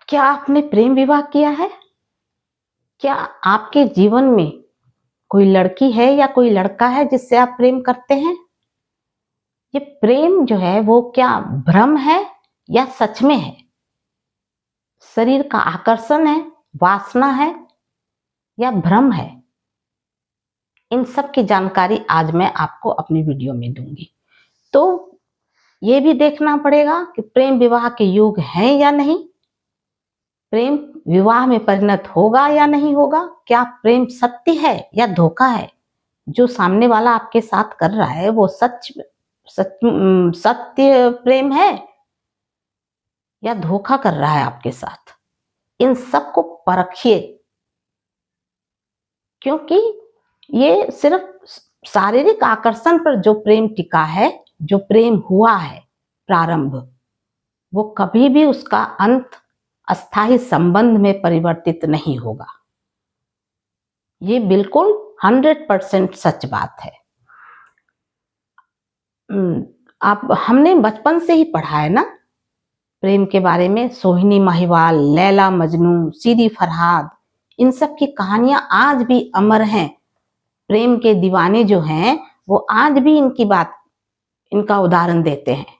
क्या आपने प्रेम विवाह किया है? क्या आपके जीवन में कोई लड़की है या कोई लड़का है जिससे आप प्रेम करते हैं? ये प्रेम जो है वो क्या भ्रम है या सच में है? शरीर का आकर्षण है, वासना है या भ्रम है? इन सब की जानकारी आज मैं आपको अपनी वीडियो में दूंगी। तो ये भी देखना पड़ेगा कि प्रेम विवाह के योग हैं या नहीं, प्रेम विवाह में परिणत होगा या नहीं होगा, क्या प्रेम सत्य है या धोखा है, जो सामने वाला आपके साथ कर रहा है वो सत्य प्रेम है या धोखा कर रहा है आपके साथ। इन सब को परखिए, क्योंकि ये सिर्फ शारीरिक आकर्षण पर जो प्रेम टिका है, जो प्रेम हुआ है प्रारंभ, वो कभी भी उसका अंत अस्थायी संबंध में परिवर्तित नहीं होगा। ये बिल्कुल 100% सच बात है। आप हमने बचपन से ही पढ़ा है ना प्रेम के बारे में। सोहिनी महिवाल, लैला मजनू, सीदी फरहाद, इन सब की कहानियां आज भी अमर हैं। प्रेम के दीवाने जो हैं वो आज भी इनका उदाहरण देते हैं।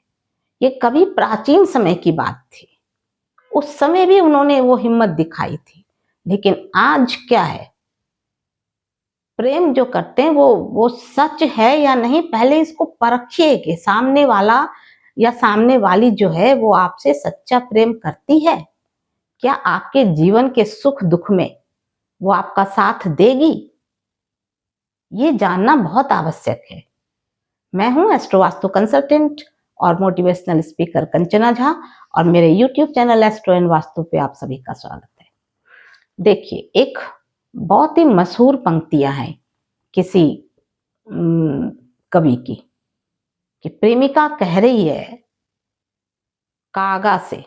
ये कभी प्राचीन समय की बात थी, उस समय भी उन्होंने वो हिम्मत दिखाई थी। लेकिन आज क्या है, प्रेम जो करते हैं वो सच है या नहीं, पहले इसको परखिए कि सामने वाला या सामने वाली जो है वो आपसे सच्चा प्रेम करती है। क्या आपके जीवन के सुख दुख में वो आपका साथ देगी, ये जानना बहुत आवश्यक है। मैं हूं एस्ट्रो वास्तु कंसल्टेंट और मोटिवेशनल स्पीकर कंचना झा, और मेरे YouTube channel astro and vastu पे आप सभी का स्वागत है। देखिए, एक बहुत ही मशहूर पंक्तियां हैं किसी कवि की, कि प्रेमिका कह रही है कागा से,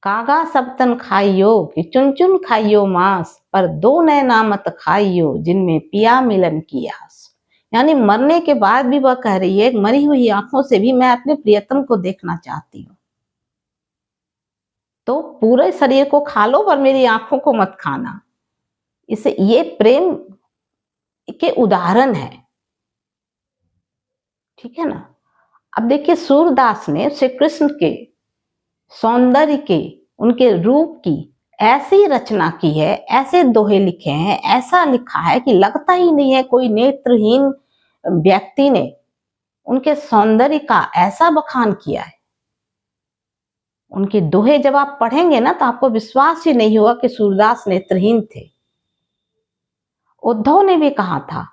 कागा सब तन खाइयो कि चुन चुन खाइयो मांस, पर दो नैना मत खाइयो जिनमें पिया मिलन की आस। यानी मरने के बाद भी वह कह रही है, मरी हुई आंखों से भी मैं अपने प्रियतम को देखना चाहती हूँ। तो पूरे शरीर को खा लो पर मेरी आंखों को मत खाना। इसे ये प्रेम के उदाहरण है, ठीक है ना। अब देखिए, सूरदास ने श्री कृष्ण के सौंदर्य के, उनके रूप की ऐसी रचना की है, ऐसे दोहे लिखे हैं, ऐसा लिखा है कि लगता ही नहीं है कोई नेत्रहीन व्यक्ति ने उनके सौंदर्य का ऐसा बखान किया है। उनके दोहे जब आप पढ़ेंगे ना तो आपको विश्वास ही नहीं होगा कि सूरदास नेत्रहीन थे। उद्धव ने भी कहा था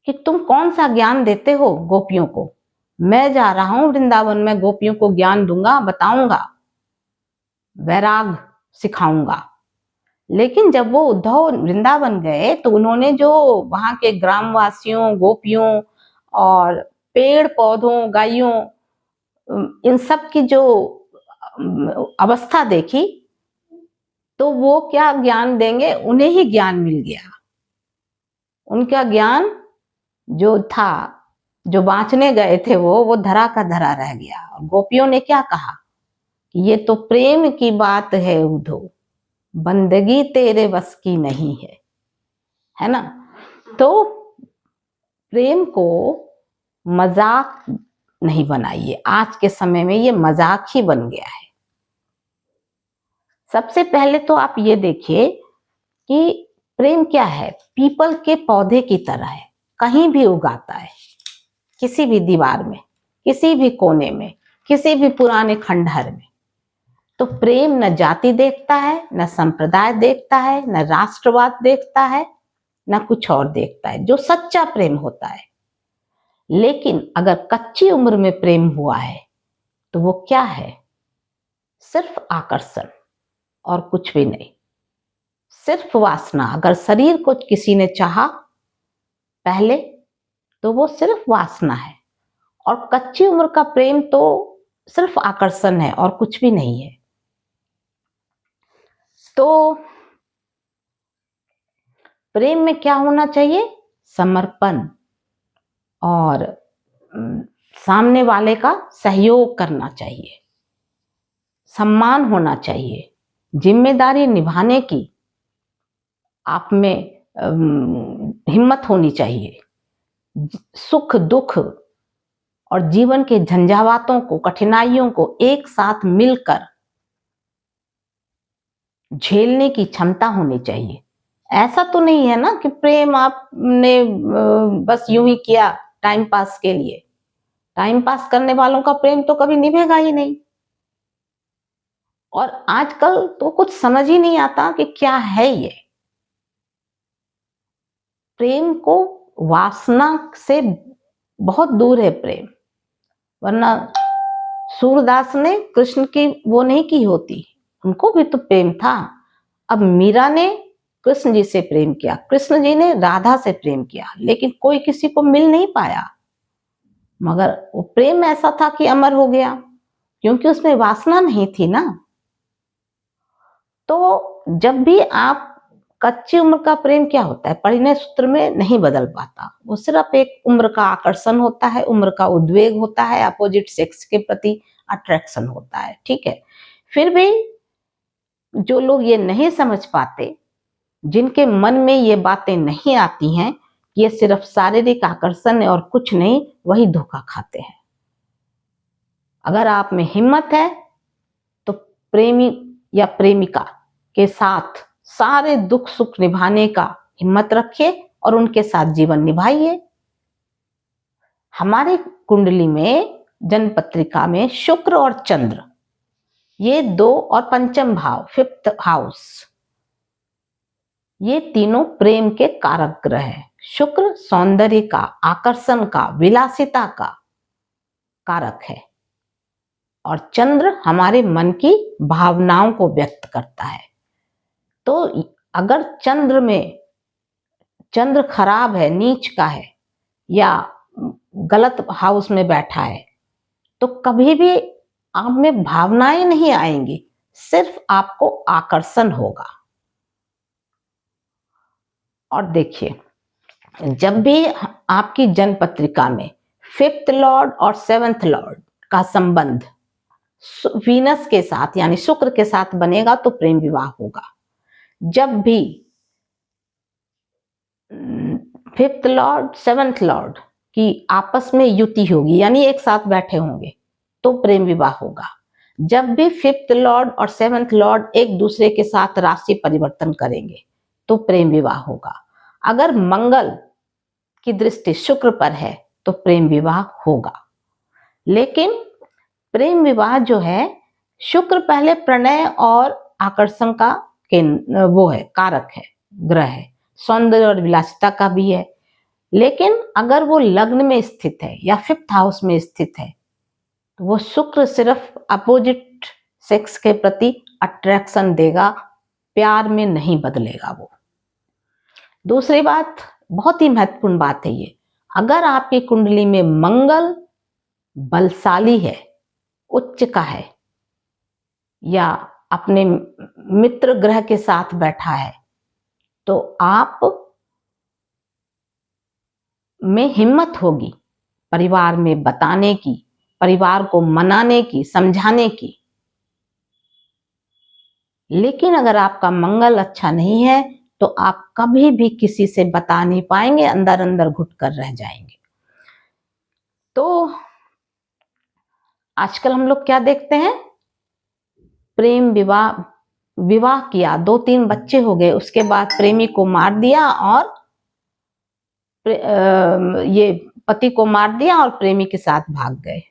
कि तुम कौन सा ज्ञान देते हो गोपियों को, मैं जा रहा हूं वृंदावन में, गोपियों को ज्ञान दूंगा, बताऊंगा, वैराग सिखाऊंगा। लेकिन जब वो उद्धव वृंदावन गए तो उन्होंने जो वहां के ग्रामवासियों, गोपियों और पेड़ पौधों, गायों, इन सब की जो अवस्था देखी, तो वो क्या ज्ञान देंगे, उन्हें ही ज्ञान मिल गया। उनका ज्ञान जो था, जो बांचने गए थे वो धरा का धरा रह गया। और गोपियों ने क्या कहा कि ये तो प्रेम की बात है उद्धव, बंदगी तेरे बस की नहीं है ना। तो प्रेम को मजाक नहीं बनाइए, आज के समय में ये मजाक ही बन गया है। सबसे पहले तो आप ये देखिए कि प्रेम क्या है, पीपल के पौधे की तरह है, कहीं भी उगाता है, किसी भी दीवार में, किसी भी कोने में, किसी भी पुराने खंडहर में। तो प्रेम न जाति देखता है, न संप्रदाय देखता है, न राष्ट्रवाद देखता है, न कुछ और देखता है, जो सच्चा प्रेम होता है। लेकिन अगर कच्ची उम्र में प्रेम हुआ है तो वो क्या है, सिर्फ आकर्षण और कुछ भी नहीं, सिर्फ वासना। अगर शरीर को किसी ने चाहा पहले तो वो सिर्फ वासना है, और कच्ची उम्र का प्रेम तो सिर्फ आकर्षण है और कुछ भी नहीं है। तो प्रेम में क्या होना चाहिए, समर्पण और सामने वाले का सहयोग करना चाहिए। सम्मान होना चाहिए, जिम्मेदारी निभाने की आप में हिम्मत होनी चाहिए। सुख दुख और जीवन के झंझावातों को, कठिनाइयों को एक साथ मिलकर झेलने की क्षमता होनी चाहिए। ऐसा तो नहीं है ना कि प्रेम आपने बस यूं ही किया टाइम पास के लिए। टाइम पास करने वालों का प्रेम तो कभी निभेगा ही नहीं। और आजकल तो कुछ समझ ही नहीं आता कि क्या है ये। प्रेम को वासना से बहुत दूर है प्रेम, वरना सूरदास ने कृष्ण की वो नहीं की होती, उनको भी तो प्रेम था। अब मीरा ने कृष्ण जी से प्रेम किया, कृष्ण जी ने राधा से प्रेम किया, लेकिन कोई किसी को मिल नहीं पाया। मगर वो प्रेम ऐसा था कि अमर हो गया, क्योंकि उसमें वासना नहीं थी ना। तो जब भी आप कच्ची उम्र का प्रेम क्या होता है, परिणय सूत्र में नहीं बदल पाता। वो सिर्फ एक उम्र का आकर्षण होता है, उम्र का उद्वेग होता है, अपोजिट सेक्स के प्रति अट्रैक्शन होता है, ठीक है। फिर भी जो लोग ये नहीं समझ पाते, जिनके मन में ये बातें नहीं आती हैं, ये सिर्फ शारीरिक आकर्षण है और कुछ नहीं, वही धोखा खाते हैं। अगर आप में हिम्मत है तो प्रेमी या प्रेमिका के साथ सारे दुख सुख निभाने का हिम्मत रखिए और उनके साथ जीवन निभाइए। हमारी कुंडली में, जन्म पत्रिका में शुक्र और चंद्र, ये 2 और पंचम भाव, 5th हाउस, ये तीनों प्रेम के कारक ग्रह हैं। शुक्र सौंदर्य का, आकर्षण का, विलासिता का कारक है और चंद्र हमारे मन की भावनाओं को व्यक्त करता है। तो अगर चंद्र खराब है, नीच का है या गलत हाउस में बैठा है, तो कभी भी आप में भावनाएं नहीं आएंगी, सिर्फ आपको आकर्षण होगा। और देखिए, जब भी आपकी जन्म पत्रिका में 5th लॉर्ड और 7th लॉर्ड का संबंध वीनस के साथ यानी शुक्र के साथ बनेगा तो प्रेम विवाह होगा। जब भी 5th लॉर्ड 7th लॉर्ड की आपस में युति होगी, यानी एक साथ बैठे होंगे, तो प्रेम विवाह होगा। जब भी 5th लॉर्ड और 7th लॉर्ड एक दूसरे के साथ राशि परिवर्तन करेंगे तो प्रेम विवाह होगा। अगर मंगल की दृष्टि शुक्र पर है तो प्रेम विवाह होगा। लेकिन प्रेम विवाह जो है, शुक्र पहले प्रणय और आकर्षण का वो है, कारक है, ग्रह है, सौंदर्य और विलासिता का भी है। लेकिन अगर वो लग्न में स्थित है या 5th हाउस में स्थित है, तो वो शुक्र सिर्फ अपोजिट सेक्स के प्रति अट्रैक्शन देगा, प्यार में नहीं बदलेगा वो। दूसरी बात, बहुत ही महत्वपूर्ण बात है ये, अगर आपकी कुंडली में मंगल बलशाली है, उच्च का है या अपने मित्र ग्रह के साथ बैठा है, तो आप में हिम्मत होगी परिवार में बताने की, परिवार को मनाने की, समझाने की। लेकिन अगर आपका मंगल अच्छा नहीं है तो आप कभी भी किसी से बता नहीं पाएंगे, अंदर अंदर घुट कर रह जाएंगे। तो आजकल हम लोग क्या देखते हैं, प्रेम विवाह किया, 2-3 बच्चे हो गए, उसके बाद प्रेमी को मार दिया और ये पति को मार दिया और प्रेमी के साथ भाग गए।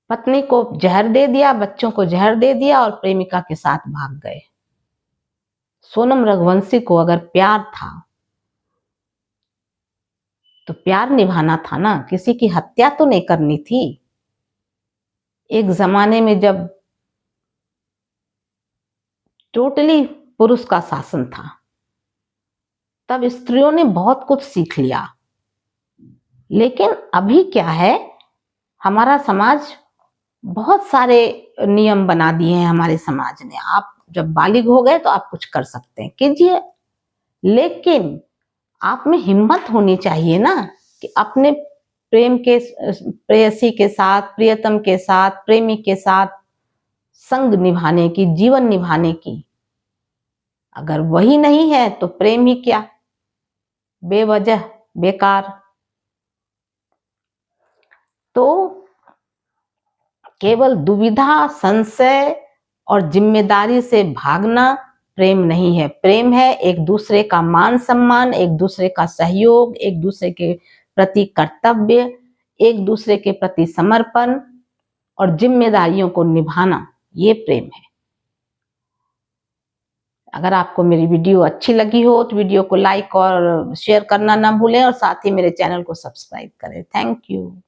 पत्नी को जहर दे दिया, बच्चों को जहर दे दिया और प्रेमिका के साथ भाग गए। सोनम रघुवंशी को अगर प्यार था तो प्यार निभाना था ना, किसी की हत्या तो नहीं करनी थी। एक जमाने में जब टोटली पुरुष का शासन था, तब स्त्रियों ने बहुत कुछ सीख लिया। लेकिन अभी क्या है, हमारा समाज बहुत सारे नियम बना दिए हैं हमारे समाज ने। आप जब बालिग हो गए तो आप कुछ कर सकते हैं, कीजिए, लेकिन आप में हिम्मत होनी चाहिए ना कि अपने प्रेम के प्रेयसी के साथ, प्रियतम के साथ, प्रेमी के साथ संग निभाने की, जीवन निभाने की। अगर वही नहीं है तो प्रेम ही क्या, बेवजह, बेकार। तो केवल दुविधा, संशय और जिम्मेदारी से भागना प्रेम नहीं है। प्रेम है एक दूसरे का मान सम्मान, एक दूसरे का सहयोग, एक दूसरे के प्रति कर्तव्य, एक दूसरे के प्रति समर्पण और जिम्मेदारियों को निभाना, ये प्रेम है। अगर आपको मेरी वीडियो अच्छी लगी हो तो वीडियो को लाइक और शेयर करना ना भूलें और साथ ही मेरे चैनल को सब्सक्राइब करें। Thank you.